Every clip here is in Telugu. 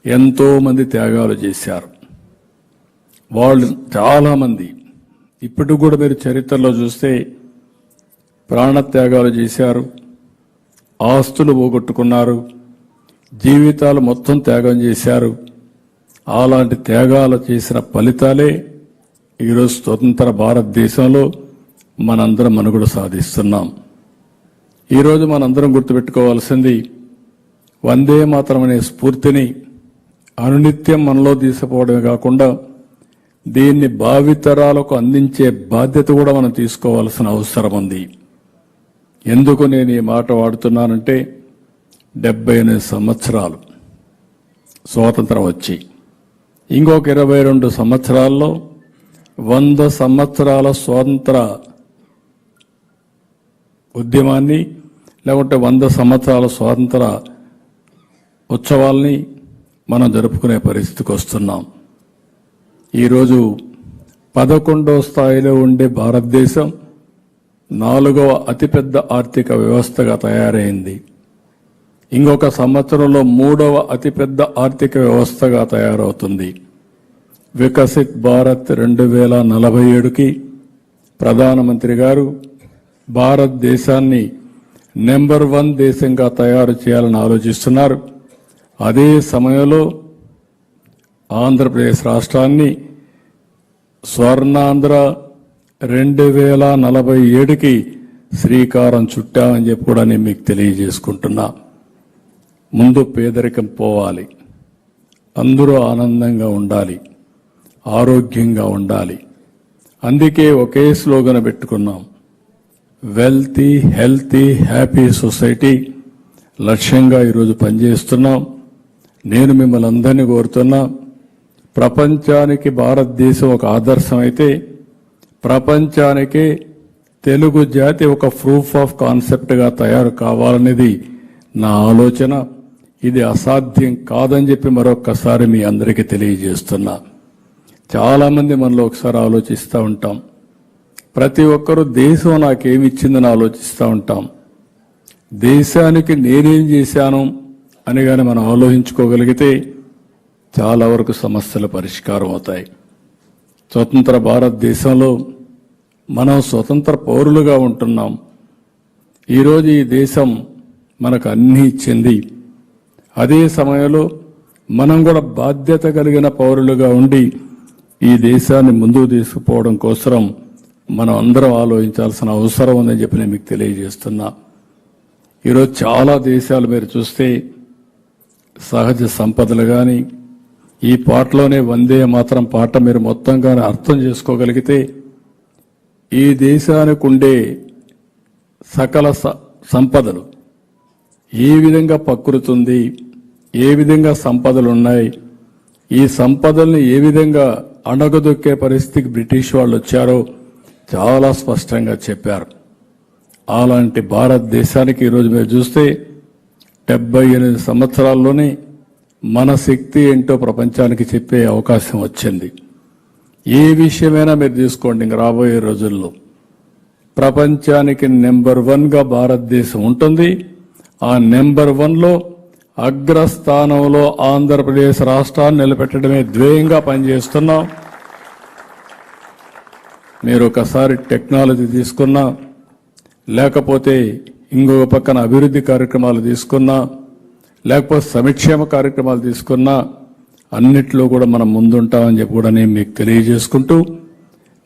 ఎంతో మంది త్యాగాలు చేశారు. వాళ్ళు చాలామంది ఇప్పటికి కూడా మీరు చరిత్రలో చూస్తే ప్రాణత్యాగాలు చేశారు, ఆస్తులు పోగొట్టుకున్నారు, జీవితాలు మొత్తం త్యాగం చేశారు. అలాంటి త్యాగాలు చేసిన ఫలితాలే ఈరోజు స్వతంత్ర భారతదేశంలో మనందరం మనుగడ సాధిస్తున్నాం. ఈరోజు మనందరం గుర్తుపెట్టుకోవాల్సింది వందే మాతరం అనే స్ఫూర్తిని అనునిత్యం మనలో తీసుకుపోవడమే కాకుండా దీన్ని భావితరాలకు అందించే బాధ్యత కూడా మనం తీసుకోవాల్సిన అవసరం ఉంది. ఎందుకు నేను ఈ మాట వాడుతున్నానంటే 78 సంవత్సరాలు స్వాతంత్రం వచ్చి ఇంకొక 22 సంవత్సరాల్లో 100 సంవత్సరాల స్వాతంత్ర ఉద్యమాన్ని లేకుంటే 100 సంవత్సరాల స్వాతంత్ర ఉత్సవాల్ని మనం జరుపుకునే పరిస్థితికి వస్తున్నాం. ఈరోజు 11వ స్థాయిలో ఉండే భారతదేశం 4వ అతిపెద్ద ఆర్థిక వ్యవస్థగా తయారైంది. ఇంకొక సంవత్సరంలో 3వ అతిపెద్ద ఆర్థిక వ్యవస్థగా తయారవుతుంది. వికసిత్ భారత్ 2047కి ప్రధానమంత్రి గారు భారతదేశాన్ని నెంబర్ 1 దేశంగా తయారు చేయాలని ఆలోచిస్తున్నారు. అదే సమయంలో ఆంధ్రప్రదేశ్ రాష్ట్రాన్ని స్వర్ణాంధ్ర 2047కి శ్రీకారం చుట్టామని చెప్పి కూడా నేను మీకు తెలియజేసుకుంటున్నా. ముందు పేదరికం పోవాలి, అందరూ ఆనందంగా ఉండాలి, ఆరోగ్యంగా ఉండాలి. అందుకే ఒకే స్లోగన్ పెట్టుకున్నాం, వెల్తీ హెల్తీ హ్యాపీ సొసైటీ లక్ష్యంగా ఈరోజు పనిచేస్తున్నాం. నేను మిమ్మల్ని అందరినీ కోరుతున్నా, ప్రపంచానికి భారతదేశం ఒక ఆదర్శం అయితే ప్రపంచానికే తెలుగు జాతి ఒక ప్రూఫ్ ఆఫ్ కాన్సెప్ట్గా తయారు కావాలనేది నా ఆలోచన. ఇది అసాధ్యం కాదని చెప్పి మరొక్కసారి మీ అందరికీ తెలియజేస్తున్నా. చాలామంది మనలో ఒకసారి ఆలోచిస్తూ ఉంటాం, ప్రతి ఒక్కరూ దేశం నాకేమిచ్చిందని ఆలోచిస్తూ ఉంటాం. దేశానికి నేనేం చేశాను అని కానీ మనం ఆలోచించుకోగలిగితే చాలా వరకు సమస్యల పరిష్కారం అవుతాయి. స్వతంత్ర భారతదేశంలో మనం స్వతంత్ర పౌరులుగా ఉంటున్నాం. ఈరోజు ఈ దేశం మనకు అన్నీ ఇచ్చింది. అదే సమయంలో మనం కూడా బాధ్యత కలిగిన పౌరులుగా ఉండి ఈ దేశాన్ని ముందుకు తీసుకుపోవడం కోసం మనం అందరం ఆలోచించాల్సిన అవసరం ఉందని చెప్పి నేను మీకు తెలియజేస్తున్నా. ఈరోజు చాలా దేశాలు మీరు చూస్తే సహజ సంపదలు కానీ ఈ పాటలోనే వందే మాతరం పాట మీరు మొత్తంగానే అర్థం చేసుకోగలిగితే ఈ దేశానికి ఉండే సకల సంపదలు ఏ విధంగా ప్రకృతుంది, ఏ విధంగా సంపదలు ఉన్నాయి, ఈ సంపదల్ని ఏ విధంగా అణగదొక్కే పరిస్థితికి బ్రిటిష్ వాళ్ళు వచ్చారో చాలా స్పష్టంగా చెప్పారు. అలాంటి భారతదేశానికి ఈరోజు మీరు చూస్తే 78 సంవత్సరాల్లోనే మన శక్తి ఏంటో ప్రపంచానికి చెప్పే అవకాశం వచ్చింది. ఏ విషయమైనా మీరు తీసుకోండి, ఇంక రాబోయే రోజుల్లో ప్రపంచానికి నెంబర్ 1గా భారతదేశం ఉంటుంది. ఆ నెంబర్ 1లో అగ్రస్థానంలో ఆంధ్రప్రదేశ్ రాష్ట్రాన్ని నిలబెట్టడమే ధ్యేయంగా పనిచేస్తున్నాం. మీరు ఒకసారి టెక్నాలజీ తీసుకున్నా, లేకపోతే ఇంకొక పక్కన అభివృద్ధి కార్యక్రమాలు తీసుకున్నా, లేకపోతే సంక్షేమ కార్యక్రమాలు తీసుకున్నా అన్నిట్లో కూడా మనం ముందుంటామని చెప్పి కూడా నేను మీకు తెలియజేసుకుంటూ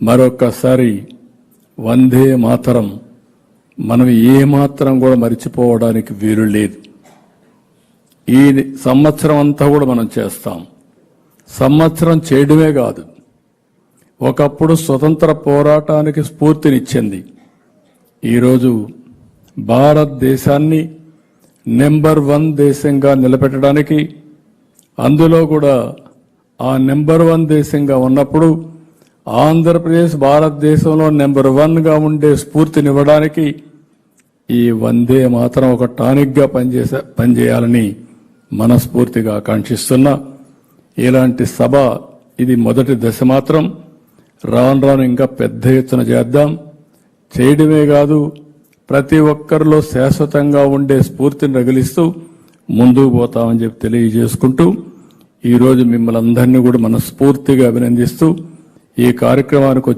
మరొక్కసారి వందే మాతరం మనం ఏమాత్రం కూడా మరిచిపోవడానికి వీలు లేదు. ఈ సంవత్సరం అంతా కూడా మనం చేస్తాం. సంవత్సరం చేయడమే కాదు, ఒకప్పుడు స్వతంత్ర పోరాటానికి స్ఫూర్తినిచ్చింది. ఈరోజు భారతదేశాన్ని నెంబర్ 1 దేశంగా నిలబెట్టడానికి, అందులో కూడా ఆ నెంబర్ 1 దేశంగా ఉన్నప్పుడు ఆంధ్రప్రదేశ్ భారతదేశంలో నెంబర్ 1గా ఉండే స్ఫూర్తినివ్వడానికి ఈ వందే మాత్రం ఒక టానిక్గా పనిచేయాలని మనస్ఫూర్తిగా ఆకాంక్షిస్తున్నా. ఇలాంటి సభ ఇది మొదటి దశ మాత్రం. రాను రాను ఇంకా పెద్ద ఎత్తున చేద్దాం. చేయడమే కాదు, ప్రతి ఒక్కరిలో శాశ్వతంగా ఉండే స్ఫూర్తిని రగిలిస్తూ ముందుకు పోతామని చెప్పి తెలియజేసుకుంటూ ఈ రోజు మిమ్మల్ని అందరినీ కూడా మనస్ఫూర్తిగా అభినందిస్తూ ఈ కార్యక్రమానికి వచ్చి